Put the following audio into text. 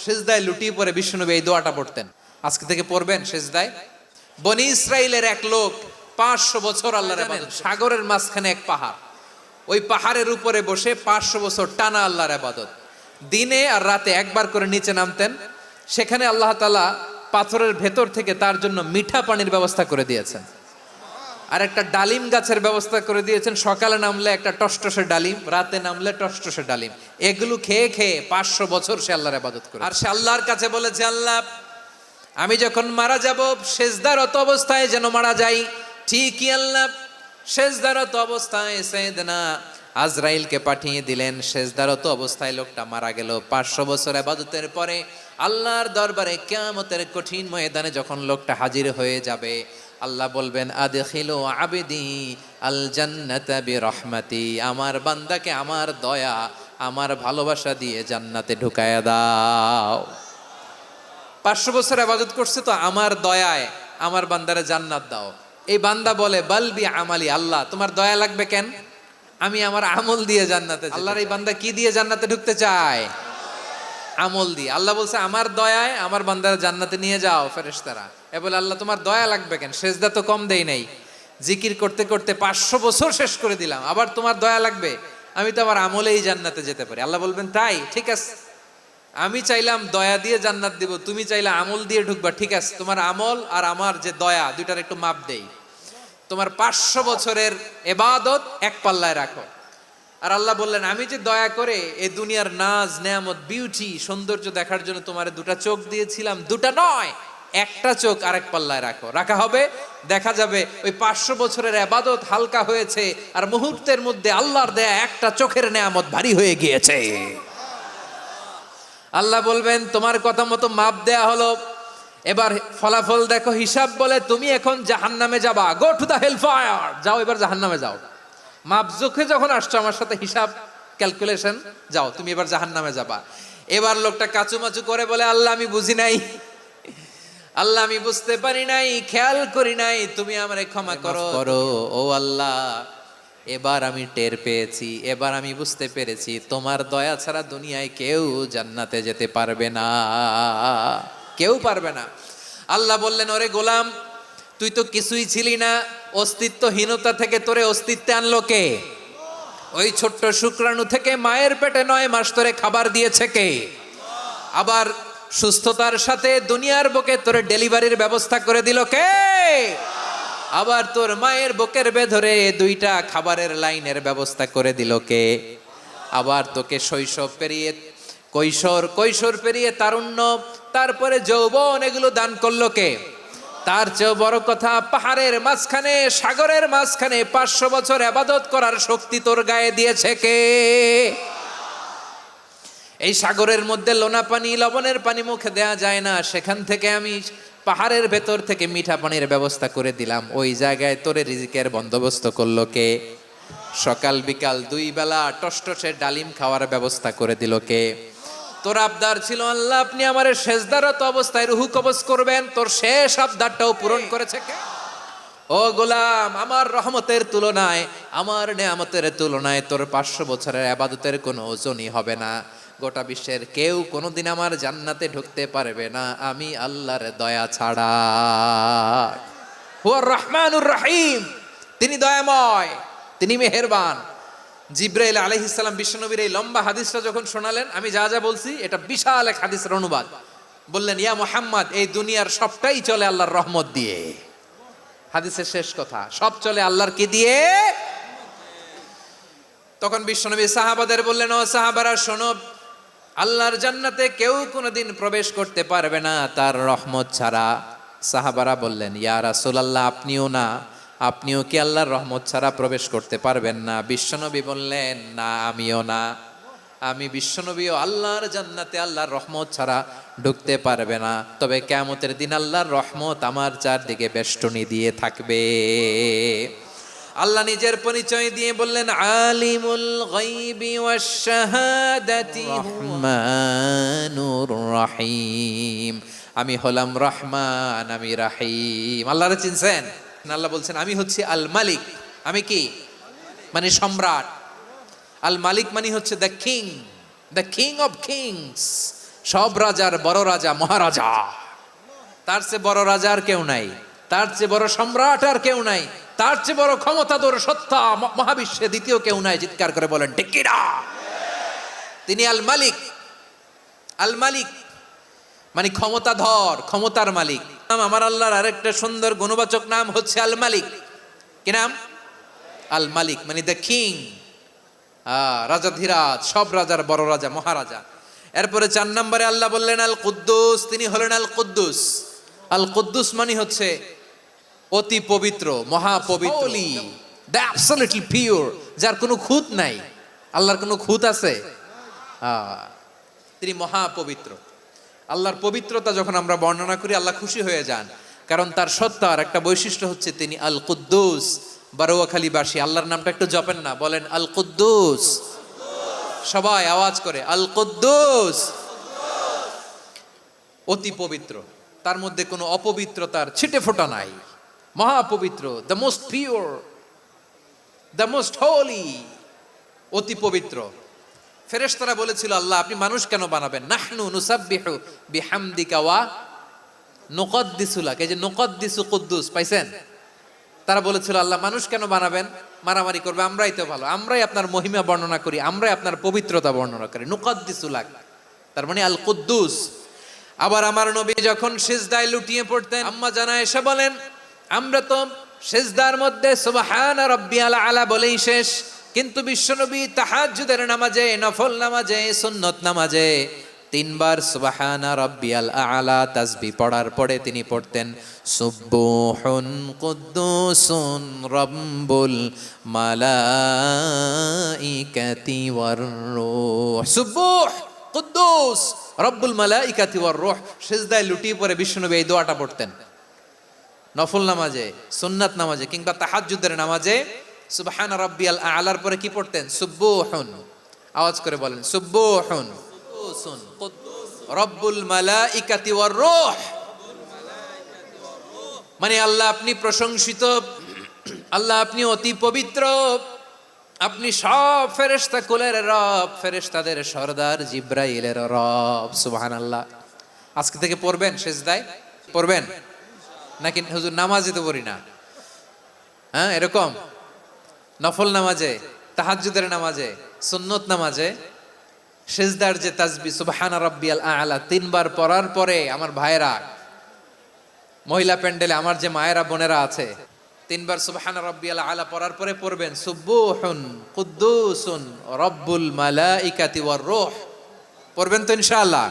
সিজদায় লুটিয়ে পড়ে বিশ্বনবী এই দোয়াটা পড়তেন। আজকে থেকে পড়বেন সিজদায়। বনি ইসরাইলের এক লোক 500 বছর আল্লাহর ইবাদত, সাগরের মাঝখানে এক পাহাড়, ওই পাহাড়ের উপরে বসে 500 বছর টানা আল্লাহর ইবাদত, দিনে আর রাতে একবার করে নিচে নামতেন। সেখানে আল্লাহ তাআলা পাথরের ভেতর থেকে তার জন্য মিঠা পানির ব্যবস্থা করে দিয়েছেন, আর একটা ডালিম গাছের ব্যবস্থা করে দিয়েছেন। সকালে নামলে একটা টসটসে ডালিম, রাতে নামলে টসটসে ডালিম। এগুলো খেয়ে খেয়ে 500 বছর সে আল্লাহর ইবাদত করে। আর সে আল্লাহর কাছে বলেছে, আল্লাহ আমি যখন মারা যাব সেজদারত অবস্থায় যেন মারা যাই। ঠিকই আল্লাহ সেজদারত অবস্থায় সাইয়েদনা আজরাইলকে পাঠিয়ে দিলেন। সেজদারত অবস্থায় লোকটা মারা গেল। 500 বছর ইবাদতের পরে আল্লাহর দরবারে কিয়ামতের কঠিন ময়দানে যখন লোকটা হাজির হয়ে যাবে, আল্লাহ বলবেন আদখিলু আবদি আল জান্নাতা বিরহমাতি, আমার বান্দাকে আমার দয়া আমার ভালোবাসা দিয়ে জান্নাতে ঢুকায়া দাও। 500 বছর ইবাদত করছে তো আমার দয়ায় আমার বান্দারে জান্নাত দাও। এই বান্দা বলে বালবি আমালি, আল্লাহ তোমার দয়া লাগবে কেন, আমি আমার আমল দিয়ে জান্নাতে। আল্লাহর এই বান্দা কি দিয়ে জান্নাতে ঢুকতে চায়? আমল দিয়ে। আল্লাহ বলছে আমার দয়ায় আমার বান্দারা জান্নাতে নিয়ে যাও ফেরেশতারা। এ বলে আল্লাহ তোমার দয়া লাগবে কেন, সেজদা তো কম দেই নাই, জিকির করতে করতে 500 বছর শেষ করে দিলাম, আবার তোমার দয়া লাগবে? আমি তো আমার আমলেই জান্নাতে যেতে পারি। আল্লাহ বলবেন তাই, ঠিক আছে, আমি চাইলাম দয়া দিয়ে জান্নাত দিব, তুমি চাইলে আমল দিয়ে ঢুকবা, ঠিক আছে, তোমার আমল আর আমার যে দয়া দুইটার একটু মাপ দেই। তোমার 500 বছরের ইবাদত এক পাল্লায় রাখো। আর আল্লাহ বললেন আমি যে দয়া করে এই দুনিয়ার নাজ নেয়ামত বিউটি সৌন্দর্য দেখার জন্য তোমার দুটা চোখ দিয়েছিলাম, দুটা নয় একটা চোখ আরেক পাল্লায় রাখো। রাখা হবে, দেখা যাবে ওই 500 বছরের ইবাদত হালকা হয়েছে আর মুহূর্তের মধ্যে আল্লাহর দেয়া একটা চোখের নেয়ামত ভারী হয়ে গিয়েছে। আল্লাহ বলবেন তোমার কথা মতো মাপ দেয়া হলো, এবার ফলাফল দেখো, হিসাব বলে তুমি এখন জাহান্নামে যাবা, go to the hell fire, যাও এবার জাহান্নামে যাও। মাপ চোখে যখন আসছো আমার সাথে হিসাব ক্যালকুলেশন, যাও তুমি এবার জাহান্নামে যাবা। এবার লোকটা কাচুমাচু করে বলে আল্লাহ আমি বুঝি নাই, আল্লাহ আমি বুঝতে পারি নাই, খেয়াল করি নাই, তুমি আমারে ক্ষমা করো করো ও আল্লাহ। এবার আমি টের পেয়েছি, এবার আমি বুঝতে পেরেছি তোমার দয়া ছাড়া দুনিয়ায় কেউ জান্নাতে যেতে পারবে না, কেউ পারবে না। আল্লাহ বললেন ওরে গোলাম তুই তো কিছুই ছিলি না, অস্তিত্বহীনতা থেকে তোরে অস্তিত্বে আনলো কে? ওই ছোট্ট শুক্রাণু থেকে মায়ের পেটে 9 মাস ধরে খাবার দিয়েছে কে? আবার সুস্থতার সাথে দুনিয়ার বুকে তোরে ডেলিভারির ব্যবস্থা করে দিল কে? আবার তোর মায়ের বুকের ভেতরে 2টা খাবারের লাইনের ব্যবস্থা করে দিল কে? আবার তোকে শৈশব পেরিয়ে কৈশোর পেরিয়ে তারুণ্য, তারপরে যৌবন, এগুলো দান করলো কে? তার চেয়েও বড় কথা, পাহাড়ের মাঝখানে সাগরের মাঝখানে 500 বছর ইবাদত করার শক্তি তোর গায়ে দিয়েছে কে? এই সাগরের মধ্যে লোনা পানি লবণের পানি মুখে দেয়া যায় না, সেখান থেকে আমি পাহাড়ের ভেতর থেকে মিঠা পানির ব্যবস্থা করে দিলাম। ওই জায়গায় তোরে রিজিকের বন্দোবস্ত করলো কে? সকাল বিকাল 2 বেলা টসটসে ডালিম খাওয়ার ব্যবস্থা করে দিল কে? তোর আবদার ছিল আল্লাহ আপনি আমারে সেজদারত অবস্থায় রুহু কবজ করবেন, তোর শেষ আবদারটাও পূরণ করেছে কে? ও গোলাম আমার রহমতের তুলনায়, আমার নেয়ামতের তুলনায় তোর 500 বছরের ইবাদতের কোনো ওজনই হবে না। গোটা বিশ্বের কেউ কোনোদিন আমার জান্নাতে ঢুকতে পারবে না আমি আল্লাহর দয়া ছাড়া। হুয়ার রহমানুর রহিম, তিনি দয়াময়, তিনি মেহেরবান। জিব্রাইল আলাইহিস সালাম বিশ্বনবীর এই লম্বা হাদিসটা যখন শোনালেন, আমি যা যা বলছি এটা বিশাল এক হাদিসের অনুবাদ, বললেন ইয়া মুহাম্মদ এই দুনিয়ার সবটাই চলে আল্লাহর রহমত দিয়ে। হাদিসের শেষ কথা, সব চলে আল্লাহর কি দিয়ে? তখন বিশ্বনবী সাহাবাদের বললেন ও সাহাবারা শোনো, আল্লাহর জান্নাতে কেউ কোনোদিন প্রবেশ করতে পারবে না তার রহমত ছাড়া। সাহাবারা বললেন ইয়া রাসূলুল্লাহ আপনিও না, আপনিও কি আল্লাহর রহমত ছাড়া প্রবেশ করতে পারবেন না? বিশ্বনবী বললেন না আমিও না, আমি বিশ্বনবীও আল্লাহর জান্নাতে আল্লাহর রহমত ছাড়া ঢুকতে পারবে না, তবে কিয়ামতের দিন আল্লাহর রহমত আমার চারদিকে বেষ্টনী দিয়ে থাকবে। আল্লাহ নিজের পরিচয় দিয়ে বললেন আলিমুল গায়বি ওয়াশ শাহাদাতি রহমানুর রহিম, আমি হলাম রহমান, আমি রাহিম। আল্লাহরে চিনছেন? আল্লাহ বলছেন আমি হচ্ছি আল মালিক, আমি কি মানে সম্রাট। আল মালিক মানে হচ্ছে দ্য কিং অফ কিংস, সব রাজার বড় রাজা, মহারাজা। তার চেয়ে বড় রাজা আর কেউ নাই, তার চেয়ে বড় সম্রাট আর কেউ নাই, তার চেয়ে বড় ক্ষমতাধর সত্তা মহাবিশ্বে দ্বিতীয় কেউ নাই। চিৎকার করে বলেন ঠিক কিনা? তিনি আল মালিক। আল মালিক মানে ক্ষমতাধর, ক্ষমতার মালিক। আমার আল্লাহর আরেকটা সুন্দর গুণবাচক নাম হচ্ছে আল মালিক। কি নাম? আল মালিক মানে দ্য কিং, রাজাধিরাজ, সব রাজার বড় রাজা, মহারাজা। এরপরে 4 নম্বরে আল্লাহ বললেন আল কুদ্দুস, তিনি হলেন আল কুদ্দুস। আল কুদ্দুস মানে হচ্ছে অতি পবিত্র, মহাপবিত্র, দ্য অ্যাবসলিউটলি পিওর, যার কোনো খুঁত নাই। আল্লাহর কোনো খুঁত আছে? তিনি মহাপবিত্র। আল্লাহর পবিত্রতা যখন আমরা বর্ণনা করি আল্লাহ খুশি হয়ে যান, কারণ তার সত্তার একটা বৈশিষ্ট্য হচ্ছে তিনি আল কুদ্দুস। বারোয়াখালীবাসী আল্লাহর নামটা একটু জপেন না, বলেন আল কুদ্দুস, সবাই আওয়াজ করে আল কুদ্দুস। অতি পবিত্র, তার মধ্যে কোনো অপবিত্রতার ছিটে ফোঁটা নাই, মহাপবিত্র, the most pure, the most holy, অতি পবিত্র। ফেরেশতারা বলেছিল আল্লাহ আপনি মানুষ কেন বানাবেন? নাহনু নুসাব্বিহু বিহামদিকা ওয়া নুকদ্দিসু লাক। এই যে নুকদ্দিসু কুদ্দুস পাইছেন? তারা বলেছিল আল্লাহ মানুষ কেন বানাবেন, মারামারি করবে, আমরাই তো ভালো, আমরাই আপনার মহিমা বর্ণনা করি, আমরাই আপনার পবিত্রতা বর্ণনা করি। নুকদ্দিসু লাক তার মানে আল কুদ্দুস। আবার আমার নবী যখন সিজদায় লুটিয়ে পড়তেন, আম্মা জানা এসে বলেন আমরা তো সিজদার মধ্যে সুবহানা রাব্বিয়াল আলা বলেই শেষ, কিন্তু বিশ্বনবী তাহাজ্জুদের নামাজে, নফল নামাজে, সুন্নত নামাজে 3 বার সুবহানা রাব্বিয়াল আলা তাসবিহ পড়ার পরে তিনি পড়তেন সুবহুন কুদ্দুসুন রাব্বুল মালাইকাতি ওয়ার রূহ। সুবহ কুদ্দুস রব্বুল মালাইকাতি ওয়ার রূহ। সিজদায় লুটিয়ে পড়ে বিশ্বনবী এই দোয়াটা পড়তেন নফল নামাজে, সুন্নাত নামাজে কিংবা তাহাজ্জুদের নামাজে। সুবহান রাব্বিয়াল আলার পরে কি পড়তেন? সুবহুন, আওয়াজ করে বলেন সুবহুন কুদ্দুসুন রব্বুল মালাইকাতি ওয়ার রূহ। মানে আল্লাহ আপনি প্রশংসিত, আল্লাহ আপনি অতি পবিত্র, আপনি সব ফেরেশতা কুলের রব, ফেরেশতাদের সরদার জিব্রাইলের রব। সুবহানাল্লাহ। আজকে থেকে পড়বেন, সিজদায় পড়বেন নাকি হুজুর নামাজে তো পড়ি না? হ্যাঁ, এরকম নফল নামাজে, তাহাজ্জুদের নামাজে, সুন্নত নামাজে সিজদার যে তাসবিহ সুবহান রাব্বিয়াল আলা 3 বার পড়ার পরে আমার ভাইরা, মহিলা প্যান্ডেলে আমার যে মায়েরা বোনেরা আছে, 3 বার সুবহান রাব্বিয়াল আলা পড়ার পরে পড়বেন সুবহুন কুদ্দুসুন রব্বুল মালাইকাতি ওয়ার রূহ। পড়বেন তো ইনশাআল্লাহ?